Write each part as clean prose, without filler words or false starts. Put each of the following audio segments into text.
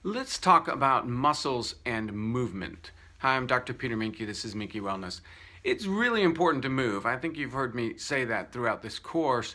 Let's talk about muscles and movement. Hi, I'm Dr. Peter Minke. This is Minke Wellness. It's really important to move. I think you've heard me say that throughout this course.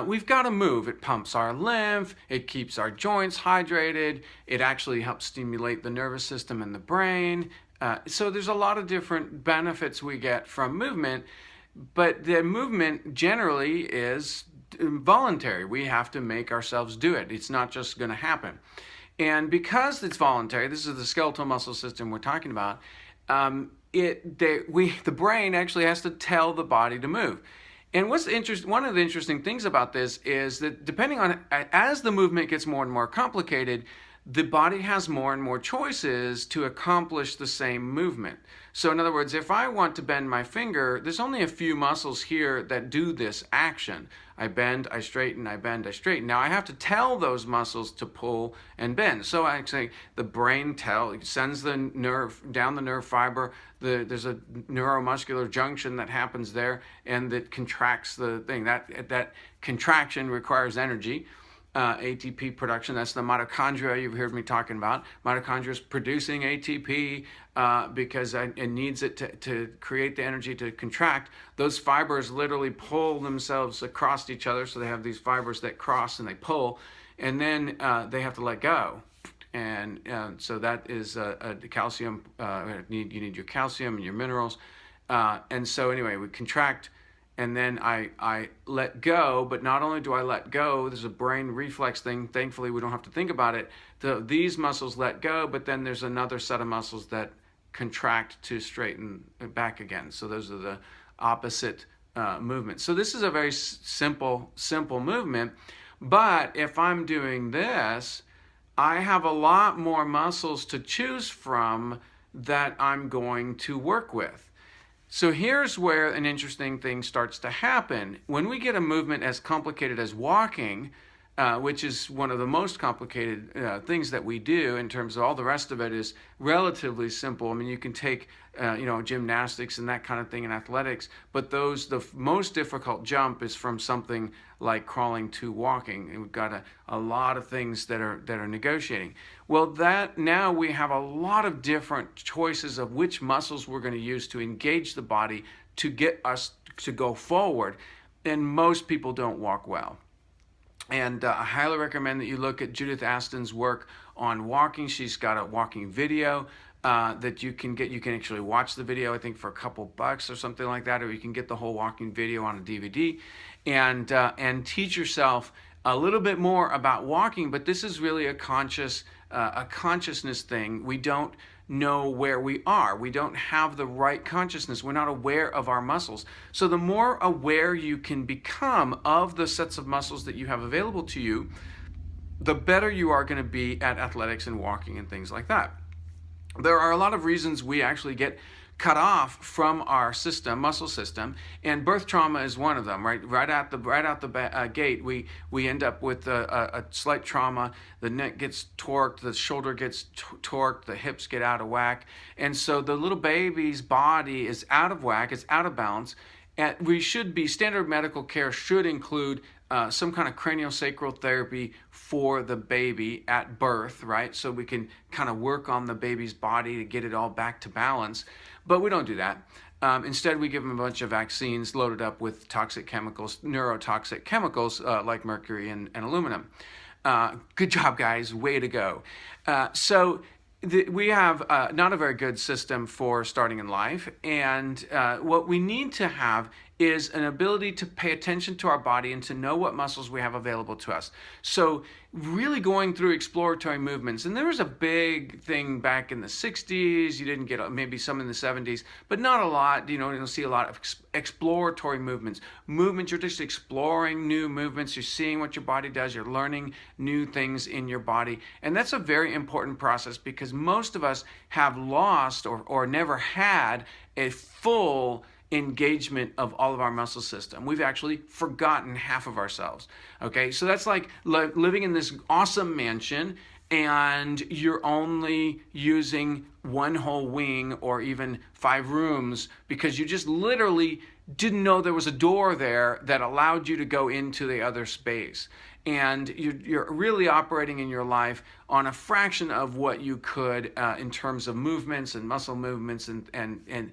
We've got to move. It pumps our lymph, it keeps our joints hydrated, it actually helps stimulate the nervous system and the brain. So there's a lot of different benefits we get from movement, but the movement generally is voluntary. We have to make ourselves do it. It's not just going to happen. And because it's voluntary, this is the skeletal muscle system we're talking about, the brain actually has to tell the body to move. And one of the interesting things about this is that depending on, as the movement gets more and more complicated, the body has more and more choices to accomplish the same movement. So in other words, if I want to bend my finger, there's only a few muscles here that do this action. I bend, I straighten, I bend, I straighten. Now I have to tell those muscles to pull and bend. So actually the brain sends the nerve down the nerve fiber. There's a neuromuscular junction that happens there and that contracts the thing. That contraction requires energy. ATP production, that's the mitochondria you've heard me talking about. Mitochondria is producing ATP because it needs it to create the energy to contract. Those fibers literally pull themselves across each other, so they have these fibers that cross and they pull, and then they have to let go. And so that is a calcium, you need your calcium and your minerals. And so anyway, we contract, and then I let go, but not only do I let go, there's a brain reflex thing. Thankfully, we don't have to think about it. These muscles let go, but then there's another set of muscles that contract to straighten back again. So those are the opposite movements. So this is a very simple movement. But if I'm doing this, I have a lot more muscles to choose from that I'm going to work with. So here's where an interesting thing starts to happen. When we get a movement as complicated as walking, which is one of the most complicated things that we do in terms of all the rest of it is relatively simple. I mean, you can take, gymnastics and that kind of thing in athletics, but the most difficult jump is from something like crawling to walking. And we've got a lot of things that are negotiating. Well, now we have a lot of different choices of which muscles we're going to use to engage the body to get us to go forward. And most people don't walk well. And I highly recommend that you look at Judith Aston's work on walking. She's got a walking video that you can get. You can actually watch the video, I think, for a couple bucks or something like that, or you can get the whole walking video on a DVD and teach yourself a little bit more about walking. But this is really a consciousness thing. We don't know where we are. We don't have the right consciousness. We're not aware of our muscles. So the more aware you can become of the sets of muscles that you have available to you, the better you are going to be at athletics and walking and things like that. There are a lot of reasons we actually get cut off from our muscle system, and birth trauma is one of them. Right out the gate, we end up with a slight trauma. The neck gets torqued, the shoulder gets torqued, the hips get out of whack, and so the little baby's body is out of whack, it's out of balance. And standard medical care should include some kind of craniosacral therapy for the baby at birth, right? So we can kind of work on the baby's body to get it all back to balance. But we don't do that. Instead, we give them a bunch of vaccines loaded up with toxic chemicals, neurotoxic chemicals like mercury and aluminum. Good job, guys. Way to go. We have not a very good system for starting in life, and what we need to have is an ability to pay attention to our body and to know what muscles we have available to us. So really going through exploratory movements, and there was a big thing back in the 60s, you didn't get maybe some in the 70s, but not a lot. You don't see a lot of exploratory movements. You're just exploring new movements, you're seeing what your body does, you're learning new things in your body, and that's a very important process because most of us have lost or never had a full engagement of all of our muscle system. We've actually forgotten half of ourselves. Okay, so that's like living in this awesome mansion and you're only using one whole wing or even 5 rooms because you just literally didn't know there was a door there that allowed you to go into the other space. and you're really operating in your life on a fraction of what you could in terms of movements and muscle movements and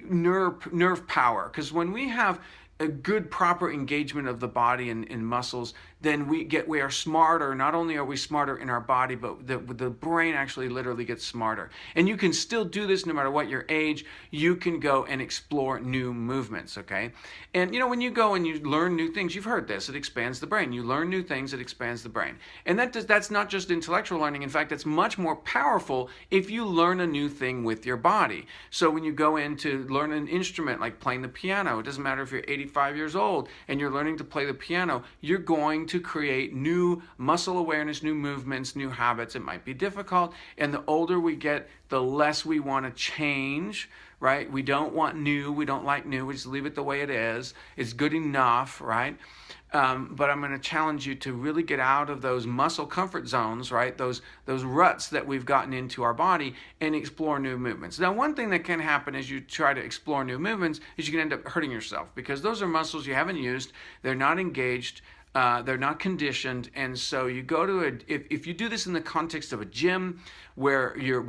nerve power. Because when we have a good proper engagement of the body and muscles, then we are smarter. Not only are we smarter in our body, but the brain actually literally gets smarter. And you can still do this no matter what your age. You can go and explore new movements, okay? And when you go and you learn new things, you've heard this, it expands the brain. You learn new things, it expands the brain. And that's not just intellectual learning. In fact, it's much more powerful if you learn a new thing with your body. So when you go in to learn an instrument like playing the piano, it doesn't matter if you're 85 years old and you're learning to play the piano, you're going to create new muscle awareness, new movements, new habits. It might be difficult, and the older we get, the less we want to change, right? We don't want new, we don't like new, we just leave it the way it is. It's good enough, right? But I'm going to challenge you to really get out of those muscle comfort zones, right? Those ruts that we've gotten into our body, and explore new movements. Now, one thing that can happen as you try to explore new movements is you can end up hurting yourself, because those are muscles you haven't used, they're not engaged, they're not conditioned, and so you go to if you do this in the context of a gym where you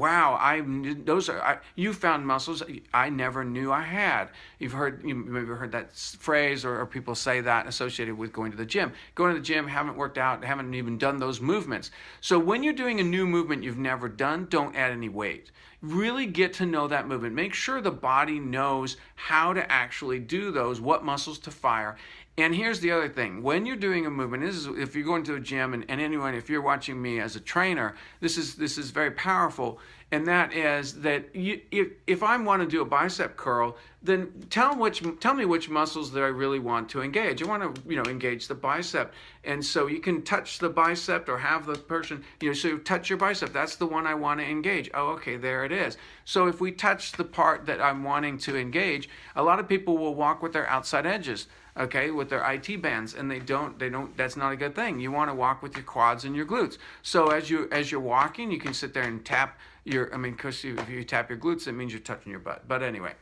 found muscles I never knew I had. You maybe heard that phrase, or people say that associated with going to the gym. Going to the gym, haven't worked out, haven't even done those movements. So when you're doing a new movement you've never done, don't add any weight. Really get to know that movement. Make sure the body knows how to actually do those, what muscles to fire. And here's the other thing. When you're doing a movement, this is if you're going to a gym, and anyone, if you're watching me as a trainer, this is very powerful. And that is that if I want to do a bicep curl, then tell me which muscles that I really want to engage. I want to engage the bicep, and so you can touch the bicep or have the person so you touch your bicep. That's the one I want to engage. Oh, okay, there it is. So if we touch the part that I'm wanting to engage, a lot of people will walk with their outside edges. Okay, with their IT bands, and they don't. That's not a good thing. You want to walk with your quads and your glutes. So as you're walking, you can sit there and tap because if you tap your glutes, it means you're touching your butt. But anyway,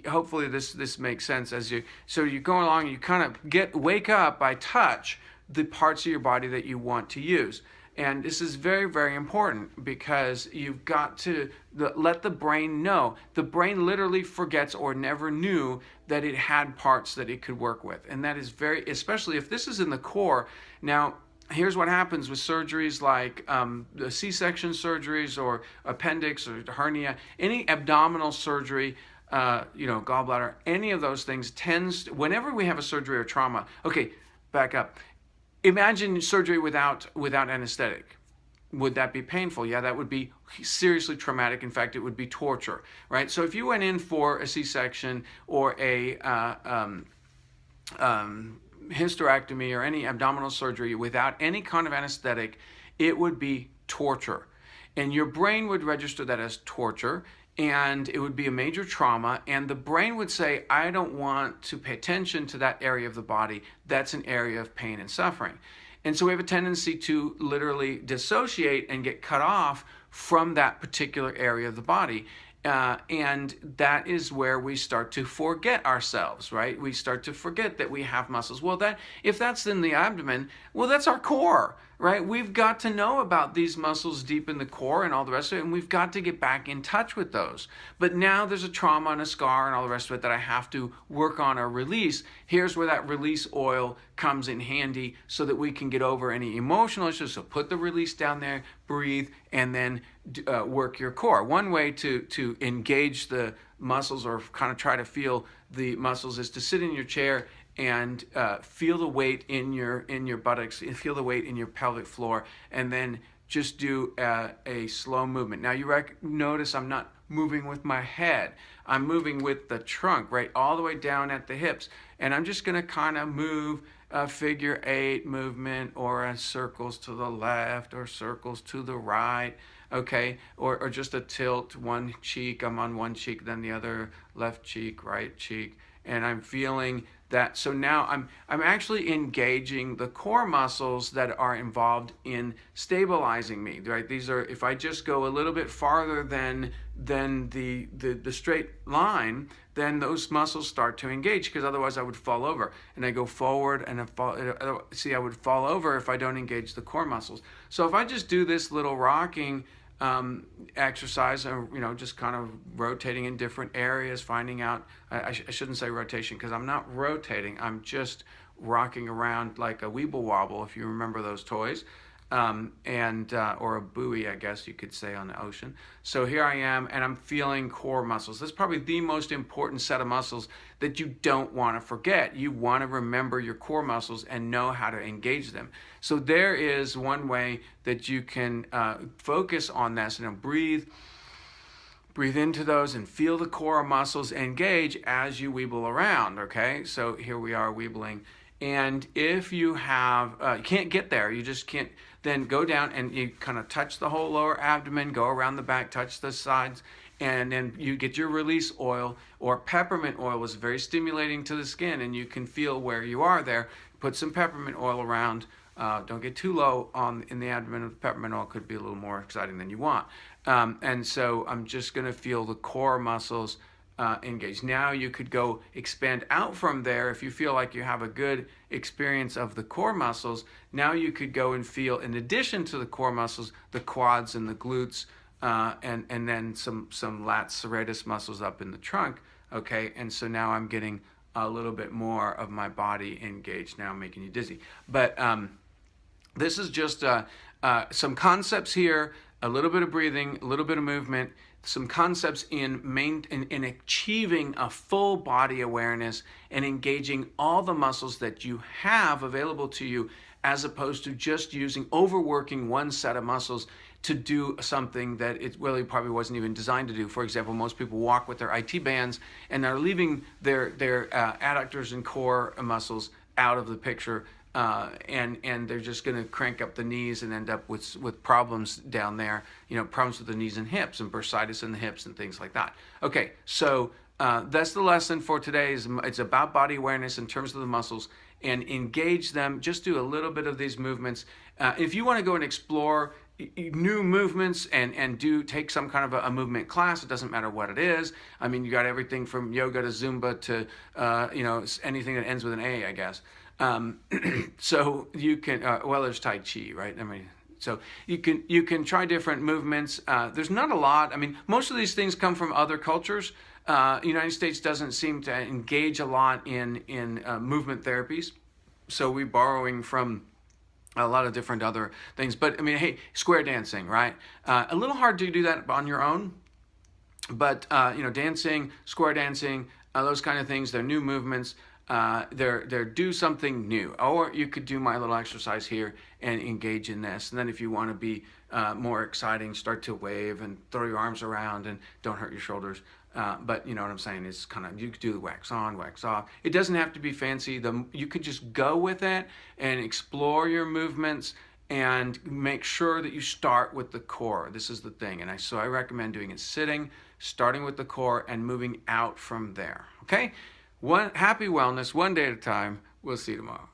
hopefully this makes sense so you go along, you kind of wake up by touch the parts of your body that you want to use. And this is very, very important, because you've got to let the brain know. The brain literally forgets or never knew that it had parts that it could work with. And that is especially if this is in the core. Now, here's what happens with surgeries like the C-section surgeries or appendix or hernia, any abdominal surgery, gallbladder, any of those things whenever we have a surgery or trauma. Okay, back up. Imagine surgery without anesthetic. Would that be painful? Yeah, that would be seriously traumatic. In fact, it would be torture, right? So if you went in for a C-section or a hysterectomy or any abdominal surgery without any kind of anesthetic, it would be torture. And your brain would register that as torture, and it would be a major trauma, and the brain would say, I don't want to pay attention to that area of the body. That's an area of pain and suffering. And so we have a tendency to literally dissociate and get cut off from that particular area of the body. And that is where we start to forget ourselves, right? We start to forget that we have muscles. Well, if that's in the abdomen, well, that's our core, right? We've got to know about these muscles deep in the core and all the rest of it, and we've got to get back in touch with those. But now there's a trauma and a scar and all the rest of it that I have to work on or release. Here's where that release oil comes in handy so that we can get over any emotional issues. So put the release down there, breathe, and then work your core. One way to engage the muscles or kind of try to feel the muscles is to sit in your chair and feel the weight in your buttocks, and feel the weight in your pelvic floor, and then just do a slow movement. Now you notice I'm not moving with my head. I'm moving with the trunk, right, all the way down at the hips. And I'm just going to kind of move a figure 8 movement, or circles to the left or circles to the right, okay, or just a tilt, one cheek, I'm on one cheek, then the other, left cheek, right cheek, and I'm feeling So now I'm actually engaging the core muscles that are involved in stabilizing me, right? These are, if I just go a little bit farther than the straight line, then those muscles start to engage, because otherwise I would fall over. And I go forward and I would fall over if I don't engage the core muscles. So if I just do this little rocking exercise, or just kind of rotating in different areas, finding out, I shouldn't say rotation, because I'm not rotating, I'm just rocking around like a weeble wobble, if you remember those toys, or a buoy, I guess you could say, on the ocean. So here I am, and I'm feeling core muscles. That's probably the most important set of muscles that you don't want to forget. You want to remember your core muscles and know how to engage them. So there is one way that you can focus on this, breathe into those and feel the core muscles engage as you weeble around, okay? So here we are weebling. And if you have, you can't get there, you just can't, then go down and you kind of touch the whole lower abdomen, go around the back, touch the sides, and then you get your release oil, or peppermint oil is very stimulating to the skin, and you can feel where you are there. Put some peppermint oil around. Don't get too low in the abdomen. With peppermint oil could be a little more exciting than you want. And so I'm just going to feel the core muscles engage. Now you could go expand out from there. If you feel like you have a good experience of the core muscles, now you could go and feel, in addition to the core muscles, the quads and the glutes, and then some lats serratus muscles up in the trunk. Okay, and so now I'm getting a little bit more of my body engaged. Now I'm making you dizzy. But this is just some concepts here, a little bit of breathing, a little bit of movement, some concepts in achieving a full body awareness and engaging all the muscles that you have available to you, as opposed to just overworking one set of muscles to do something that it really probably wasn't even designed to do. For example, most people walk with their IT bands and they're leaving their adductors and core muscles out of the picture, and they're just going to crank up the knees and end up with problems down there, problems with the knees and hips, and bursitis in the hips and things like that. Okay, so that's the lesson for today. It's about body awareness in terms of the muscles, and engage them. Just do a little bit of these movements. If you want to go and explore new movements and take some kind of a movement class, it doesn't matter what it is. I mean, you got everything from yoga to Zumba to anything that ends with an A, I guess. So you can, there's Tai Chi, right? I mean, so you can try different movements. There's not a lot. I mean, most of these things come from other cultures. The United States doesn't seem to engage a lot in movement therapies. So we're borrowing from a lot of different other things. But I mean, hey, square dancing, right? A little hard to do that on your own. But, dancing, square dancing, those kind of things, they're new movements. They're do something new. Or you could do my little exercise here and engage in this. And then if you want to be more exciting, start to wave and throw your arms around and don't hurt your shoulders. But you know what I'm saying? It's kind of, you could do the wax on, wax off. It doesn't have to be fancy. You could just go with it and explore your movements and make sure that you start with the core. This is the thing. And so I recommend doing it sitting, starting with the core and moving out from there. Okay? Happy wellness, one day at a time. We'll see you tomorrow.